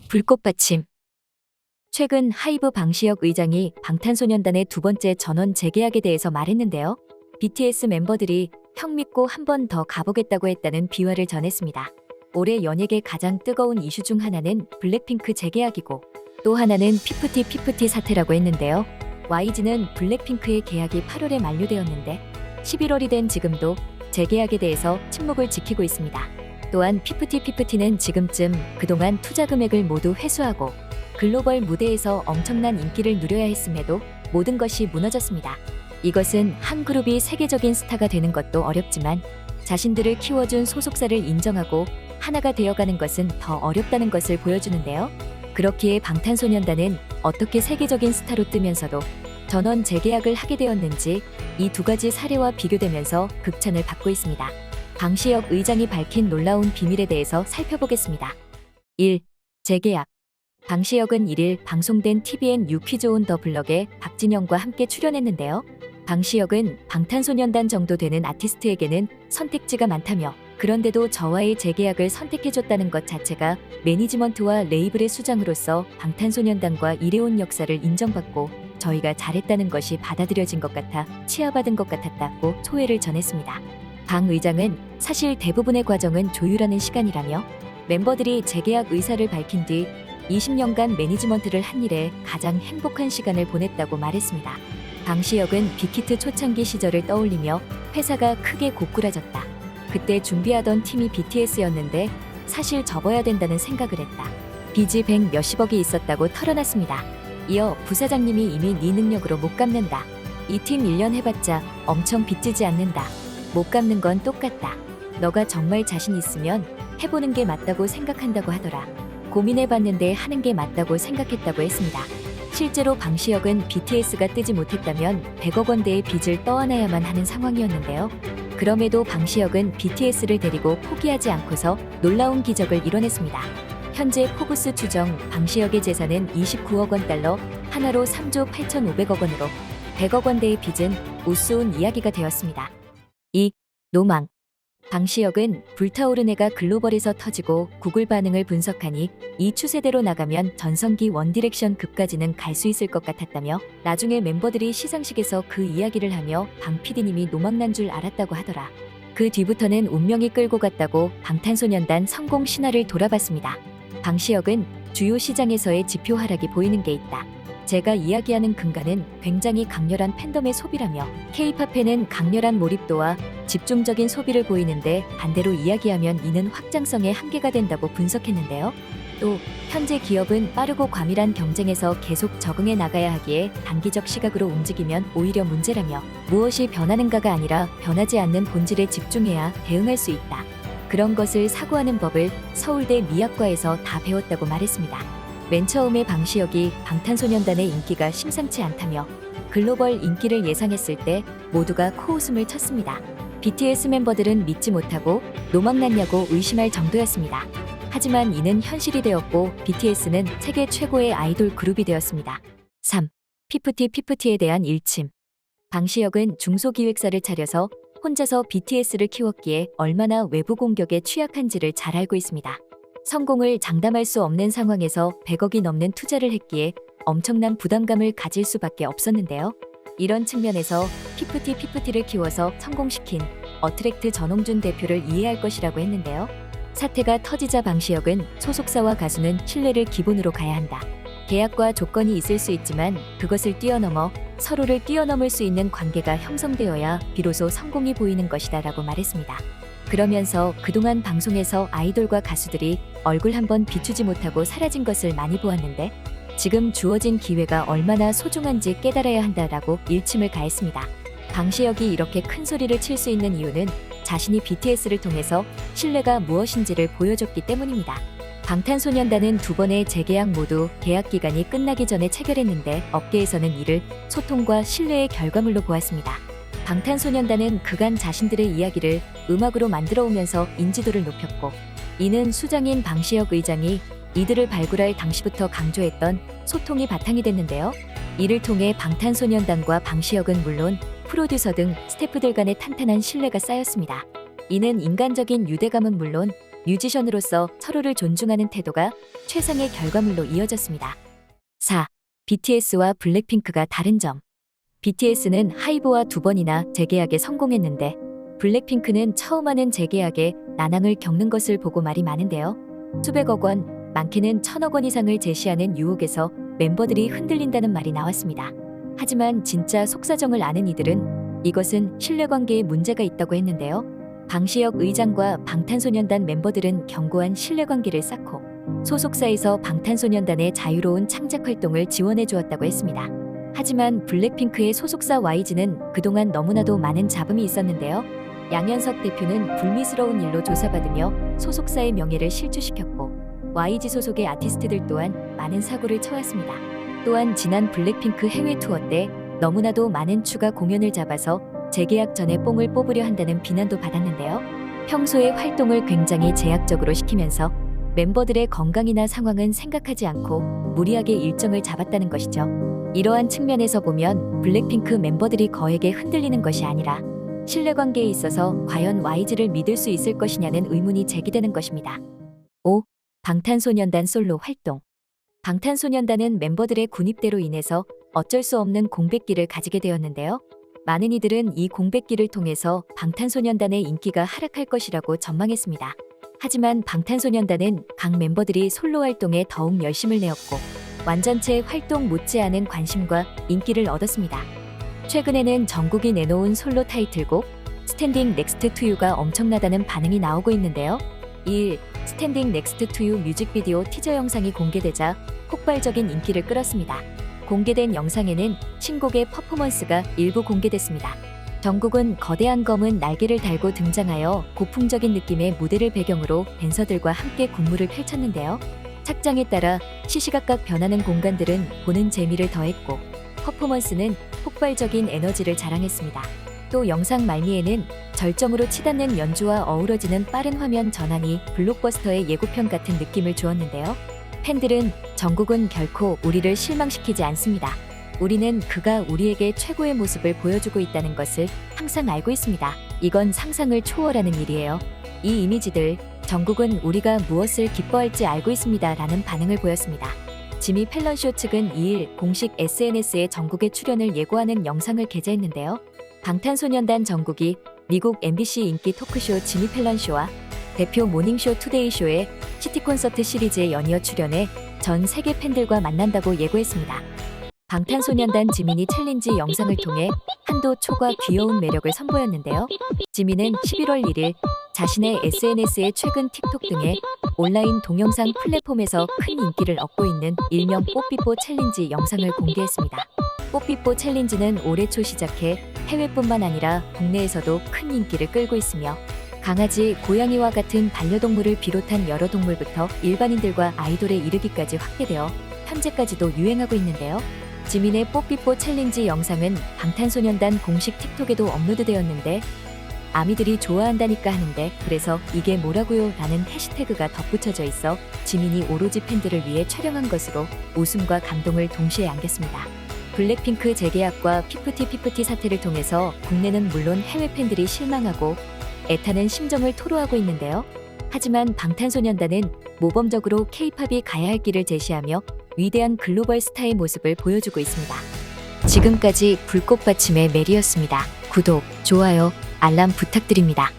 불꽃받침. 최근 하이브 방시혁 의장이 방탄소년단의 두 번째 전원 재계약에 대해서 말했는데요. BTS 멤버들이 형 믿고 한 번 더 가보겠다고 했다는 비화를 전했습니다. 올해 연예계 가장 뜨거운 이슈 중 하나는 블랙핑크 재계약이고 또 하나는 피프티 사태라고 했는데요. YG는 블랙핑크의 계약이 8월에 만료되었는데 11월이 된 지금도 재계약에 대해서 침묵을 지키고 있습니다. 또한 피프티는 지금쯤 그동안 투자 금액을 모두 회수하고 글로벌 무대에서 엄청난 인기를 누려야 했음에도 모든 것이 무너졌습니다. 이것은 한 그룹이 세계적인 스타가 되는 것도 어렵지만 자신들을 키워준 소속사를 인정하고 하나가 되어가는 것은 더 어렵다는 것을 보여주는데요. 그렇기에 방탄소년단은 어떻게 세계적인 스타로 뜨면서도 전원 재계약을 하게 되었는지 이 두 가지 사례와 비교되면서 극찬을 받고 있습니다. 방시혁 의장이 밝힌 놀라운 비밀에 대해서 살펴보겠습니다. 1. 재계약. 방시혁은 1일 방송된 TVN 퀴즈 온 더 블럭에 박진영과 함께 출연했는데요. 방시혁은 방탄소년단 정도 되는 아티스트에게는 선택지가 많다며 그런데도 저와의 재계약을 선택해줬다는 것 자체가 매니지먼트와 레이블의 수장으로서 방탄소년단과 일해온 역사를 인정받고 저희가 잘했다는 것이 받아들여진 것 같아 치아받은 것 같았다고 소회를 전했습니다. 방 의장은 사실 대부분의 과정은 조율하는 시간이라며 멤버들이 재계약 의사를 밝힌 뒤 20년간 매니지먼트를 한 일에 가장 행복한 시간을 보냈다고 말했습니다. 방시혁은 빅히트 초창기 시절을 떠올리며 회사가 크게 고꾸라졌다. 그때 준비하던 팀이 BTS였는데 사실 접어야 된다는 생각을 했다. 빚이 100 몇십억이 있었다고 털어놨습니다. 이어 부사장님이 이미 네 능력으로 못 갚는다. 이 팀 1년 해봤자 엄청 빚지지 않는다. 못 갚는 건 똑같다. 너가 정말 자신 있으면 해보는 게 맞다고 생각한다고 하더라. 고민해봤는데 하는 게 맞다고 생각했다고 했습니다. 실제로 방시혁은 BTS가 뜨지 못했다면 100억 원대의 빚을 떠안아야만 하는 상황이었는데요. 그럼에도 방시혁은 BTS를 데리고 포기하지 않고서 놀라운 기적을 이뤄냈습니다. 현재 포브스 추정 방시혁의 재산은 29억 원 달러, 하나로 3조 8,500억 원으로 100억 원대의 빚은 우스운 이야기가 되었습니다. 2. 노망. 방시혁은 불타오르네가 글로벌에서 터지고 구글 반응을 분석하니 이 추세대로 나가면 전성기 원디렉션급까지는 갈 수 있을 것 같았다며 나중에 멤버들이 시상식에서 그 이야기를 하며 방 PD님이 노망난 줄 알았다고 하더라. 그 뒤부터는 운명이 끌고 갔다고 방탄소년단 성공 신화를 돌아봤습니다. 방시혁은 주요 시장에서의 지표 하락이 보이는 게 있다. 제가 이야기하는 근간은 굉장히 강렬한 팬덤의 소비라며 K-팝에는 강렬한 몰입도와 집중적인 소비를 보이는데 반대로 이야기하면 이는 확장성의 한계가 된다고 분석했는데요. 또 현재 기업은 빠르고 과밀한 경쟁에서 계속 적응해 나가야 하기에 단기적 시각으로 움직이면 오히려 문제라며 무엇이 변하는가가 아니라 변하지 않는 본질에 집중해야 대응할 수 있다. 그런 것을 사고하는 법을 서울대 미학과에서 다 배웠다고 말했습니다. 맨 처음에 방시혁이 방탄소년단의 인기가 심상치 않다며 글로벌 인기를 예상했을 때 모두가 코웃음을 쳤습니다. BTS 멤버들은 믿지 못하고 노망났냐고 의심할 정도였습니다. 하지만 이는 현실이 되었고 BTS는 세계 최고의 아이돌 그룹이 되었습니다. 3. 피프티에 대한 일침. 방시혁은 중소기획사를 차려서 혼자서 BTS를 키웠기에 얼마나 외부 공격에 취약한지를 잘 알고 있습니다. 성공을 장담할 수 없는 상황에서 100억이 넘는 투자를 했기에 엄청난 부담감을 가질 수밖에 없었는데요. 이런 측면에서 피프티를 키워서 성공시킨 어트랙트 전홍준 대표를 이해할 것이라고 했는데요. 사태가 터지자 방시혁은 소속사와 가수는 신뢰를 기본으로 가야 한다. 계약과 조건이 있을 수 있지만 그것을 뛰어넘어 서로를 뛰어넘을 수 있는 관계가 형성되어야 비로소 성공이 보이는 것이다 라고 말했습니다. 그러면서 그동안 방송에서 아이돌과 가수들이 얼굴 한번 비추지 못하고 사라진 것을 많이 보았는데 지금 주어진 기회가 얼마나 소중한지 깨달아야 한다라고 일침을 가했습니다. 방시혁이 이렇게 큰 소리를 칠 수 있는 이유는 자신이 BTS를 통해서 신뢰가 무엇인지를 보여줬기 때문입니다. 방탄소년단은 두 번의 재계약 모두 계약 기간이 끝나기 전에 체결했는데 업계에서는 이를 소통과 신뢰의 결과물로 보았습니다. 방탄소년단은 그간 자신들의 이야기를 음악으로 만들어 오면서 인지도를 높였고 이는 수장인 방시혁 의장이 이들을 발굴할 당시부터 강조했던 소통이 바탕이 됐는데요. 이를 통해 방탄소년단과 방시혁은 물론 프로듀서 등 스태프들 간의 탄탄한 신뢰가 쌓였습니다. 이는 인간적인 유대감은 물론 뮤지션으로서 서로를 존중하는 태도가 최상의 결과물로 이어졌습니다. 4. BTS와 블랙핑크가 다른 점. BTS는 하이브와 2번이나 재계약에 성공했는데 블랙핑크는 처음 하는 재계약에 난항을 겪는 것을 보고 말이 많은데요. 수백억 원, 많게는 1000억 원 이상을 제시하는 유혹에서 멤버들이 흔들린다는 말이 나왔습니다. 하지만 진짜 속사정을 아는 이들은 이것은 신뢰관계에 문제가 있다고 했는데요. 방시혁 의장과 방탄소년단 멤버들은 견고한 신뢰관계를 쌓고 소속사에서 방탄소년단의 자유로운 창작 활동을 지원해 주었다고 했습니다. 하지만 블랙핑크의 소속사 YG는 그동안 너무나도 많은 잡음이 있었는데요. 양현석 대표는 불미스러운 일로 조사받으며 소속사의 명예를 실추시켰고 YG 소속의 아티스트들 또한 많은 사고를 쳐왔습니다. 또한 지난 블랙핑크 해외 투어 때 너무나도 많은 추가 공연을 잡아서 재계약 전에 뽕을 뽑으려 한다는 비난도 받았는데요. 평소에 활동을 굉장히 제약적으로 시키면서 멤버들의 건강이나 상황은 생각하지 않고 무리하게 일정을 잡았다는 것이죠. 이러한 측면에서 보면 블랙핑크 멤버들이 거액에 흔들리는 것이 아니라 신뢰관계에 있어서 과연 YG를 믿을 수 있을 것이냐는 의문이 제기되는 것입니다. 5. 방탄소년단 솔로 활동. 방탄소년단은 멤버들의 군입대로 인해서 어쩔 수 없는 공백기를 가지게 되었는데요. 많은 이들은 이 공백기를 통해서 방탄소년단의 인기가 하락할 것이라고 전망했습니다. 하지만 방탄소년단은 각 멤버들이 솔로 활동에 더욱 열심을 내었고 완전체 활동 못지않은 관심과 인기를 얻었습니다. 최근에는 정국이 내놓은 솔로 타이틀곡 스탠딩 넥스트 투 유가 엄청나다는 반응이 나오고 있는데요. 2일 스탠딩 넥스트 투 유 뮤직비디오 티저 영상이 공개되자 폭발적인 인기를 끌었습니다. 공개된 영상에는 신곡의 퍼포먼스가 일부 공개됐습니다. 정국은 거대한 검은 날개를 달고 등장하여 고풍적인 느낌의 무대를 배경으로 댄서들과 함께 군무를 펼쳤는데요. 착장에 따라 시시각각 변하는 공간들은 보는 재미를 더했고 퍼포먼스는 폭발적인 에너지를 자랑했습니다. 또 영상 말미에는 절정으로 치닫는 연주와 어우러지는 빠른 화면 전환이 블록버스터의 예고편 같은 느낌을 주었는데요. 팬들은 정국은 결코 우리를 실망시키지 않습니다. 우리는 그가 우리에게 최고의 모습을 보여주고 있다는 것을 항상 알고 있습니다. 이건 상상을 초월하는 일이에요. 이 이미지들, 정국은 우리가 무엇을 기뻐할지 알고 있습니다. 라는 반응을 보였습니다. 지미 펠런쇼 측은 2일 공식 SNS에 정국의 출연을 예고하는 영상을 게재했는데요. 방탄소년단 정국이 미국 MBC 인기 토크쇼 지미 펠런쇼와 대표 모닝쇼 투데이쇼의 시티 콘서트 시리즈에 연이어 출연해 전 세계 팬들과 만난다고 예고했습니다. 방탄소년단 지민이 챌린지 영상을 통해 한도 초과 귀여운 매력을 선보였는데요. 지민은 11월 1일 자신의 SNS에 최근 틱톡 등의 온라인 동영상 플랫폼에서 큰 인기를 얻고 있는 일명 뽀삐뽀 챌린지 영상을 공개했습니다. 뽀삐뽀 챌린지는 올해 초 시작해 해외뿐만 아니라 국내에서도 큰 인기를 끌고 있으며 강아지, 고양이와 같은 반려동물을 비롯한 여러 동물부터 일반인들과 아이돌에 이르기까지 확대되어 현재까지도 유행하고 있는데요. 지민의 뽀삐뽀 챌린지 영상은 방탄소년단 공식 틱톡에도 업로드되었는데 아미들이 좋아한다니까 하는데 그래서 이게 뭐라고요? 라는 해시태그가 덧붙여져 있어 지민이 오로지 팬들을 위해 촬영한 것으로 웃음과 감동을 동시에 안겼습니다. 블랙핑크 재계약과 피프티 사태를 통해서 국내는 물론 해외 팬들이 실망하고 애타는 심정을 토로하고 있는데요. 하지만 방탄소년단은 모범적으로 K-팝이 가야 할 길을 제시하며 위대한 글로벌 스타의 모습을 보여주고 있습니다. 지금까지 불꽃받침의 메리였습니다. 구독, 좋아요, 알람 부탁드립니다.